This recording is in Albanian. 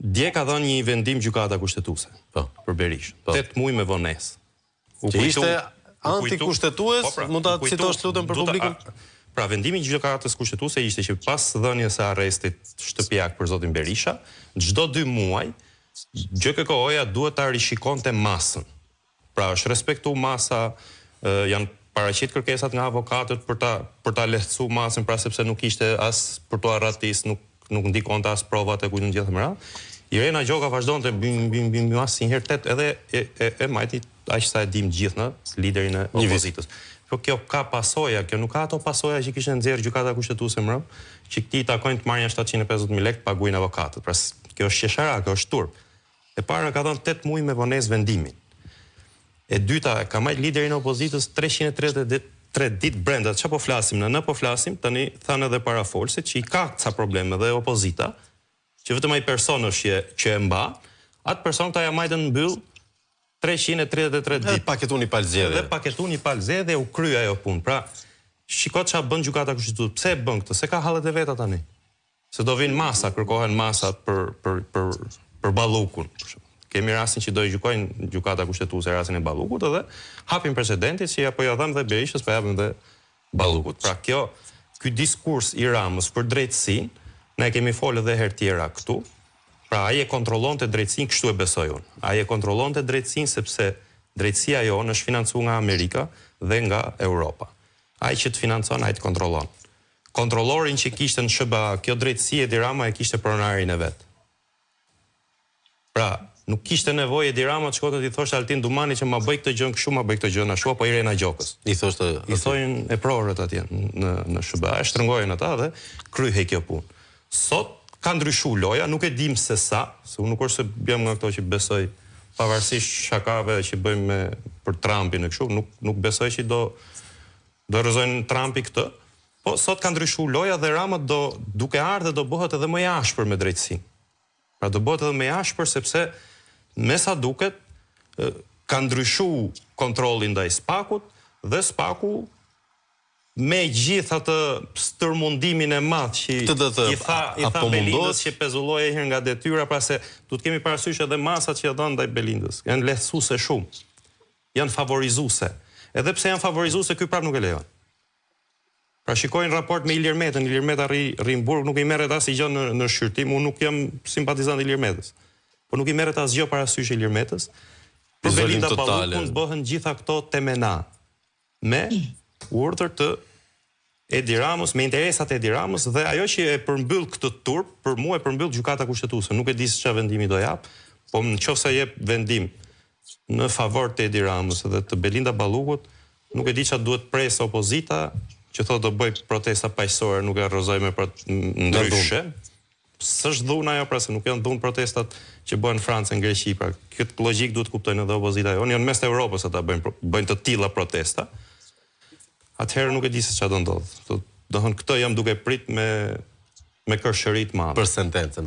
Dje ka dhënë një vendim gjykata kushtetuese për Berishën. 8 muaj me vonesë. Që ishte antikushtetues, mund ta citosh lutem për publikun? Pra vendimi i gjykatës kushtetuese ishte që pas dhënies së arrestit shtëpiak për zotin Berisha, çdo 2 muaj GKK-ja duhet ta rishikonte masën. Pra është respektu masa, janë paraqit kërkesat nga avokatët për ta lehtësuar masën, pra sepse nuk ishte as për to arratis, nuk ndikonte as provat e kujt në gjithë më radh. Irena Gjoka vazhdonte bim asnjëherë edhe e majti aq sa e dim gjithë në liderin e opozitës. Po kjo ka pasoja, kjo nuk ka ato pasoja që kishte nxjerrë gjykata kushtetuese më rëm, që këtij takojnë të marrin 750.000 lekë paguajnë avokatët. Pra kjo është qeshara, kjo është turp. E para ka dhënë 8 muaj me vonesë vendimin. E dyta ka marrë liderin e opozitës 333 ditë brenda. Çfarë po flasim në po flasim, tani thanë edhe parafolësit që i ka ca probleme dhe opozita, që vetëm ai person është që e mba, atë person ta ja majtën mbyll 333 ditë. Dhe paketuni pal zgjedhje. Dhe paketuni pal zgjedhje u krye ajo punë. Pra, shiko çfarë bën gjykata kushtetuese. Pse e bën këtë? Se ka hallet e veta tani. Se do vinë masa, kërkohen masat për Ballukun. Kemi rastin që do i gjykojnë gjykata kushtetuese rastin e Ballukut edhe hapin precedentin si apo ja dhëm dhe Berishës, po japim dhe Ballukut. Pra ky diskurs i Ramës për drejtësinë, ne kemi folë edhe herë tjera këtu. Pra ai e kontrollonte drejtësinë, kështu e besoj unë. Ai e kontrollonte drejtësinë sepse drejtësia jonë është financuar nga Amerika dhe nga Europa. Ai që të financon, ai të kontrollon. Kontrollorin që kishte në SBA, kjo drejtësi Edi Rama e kishte pronarin e vet. Pra, nuk kishte nevojë Edi Rama të shkote të i thoshte Altin Dumani që ma bëj këtë gjën kështu, ma bëj këtë gjën ashtu, apo Irena Gjokës. I thonë e prorët atje në SBA, e shtrëngojnë ata dhe kryhej kjo punë. Sot ka ndryshuar loja, nuk e dim se sa, se unë nuk është se jam nga këto që besoj pavarësisht shakave që bëjmë për Trumpin e kështu, nuk besoj që do rrëzojnë Trumpi këtë, po sot ka ndryshuar loja dhe Rama duke ardhur do bëhet edhe më i ashpër me drejtësinë. Pra do bëhet edhe më i ashpër sepse me sa duket ka ndryshuar kontrolli ndaj Spakut dhe Spaku me gjithë atë stërmundimin e madh që i tha Belindës që pezulloje herë nga detyra, pra se du të kemi parasysh edhe masat që ja dhanë ndaj Belindës. Janë lehtësuese shumë. Janë favorizuese. Edhe pse janë favorizuese, ky prap nuk e lejon. Pra shikojnë raport me Ilir Metën, Ilir Meta rri në burg, nuk i merret asgjë në shqyrtim, unë nuk jam simpatizant i Ilir Metës. Po nuk i merret asgjë parasysh Ilir Metës. Për Belinda Ballukun bëhen gjitha këto temena me urdhër të Edi Ramës, me interesat e Edi Ramës, dhe ajo që e përmbyll këtë turp, për mua e përmbyll gjykata kushtetuese. Nuk e di se çfarë vendimi do jap, po nëse jep vendim në favor të Edi Ramës dhe të Belinda Ballukut, nuk e di çfarë duhet presë opozita, që thotë do bëj protesta paqësore, nuk e rrëzoj me ndryshe. S'është dhunë ajo, pra se nuk janë dhunë protestat që bëhen në Francë, në Greqi, pra këtë logjik duhet kuptojnë edhe opozita jonë, janë mes të Evropës ata bëjnë të tilla protesta. Atëherë nuk e di se çfarë do ndodh. Do thënë këtë jam duke prit me kërshëri të madhe. Për sentencën.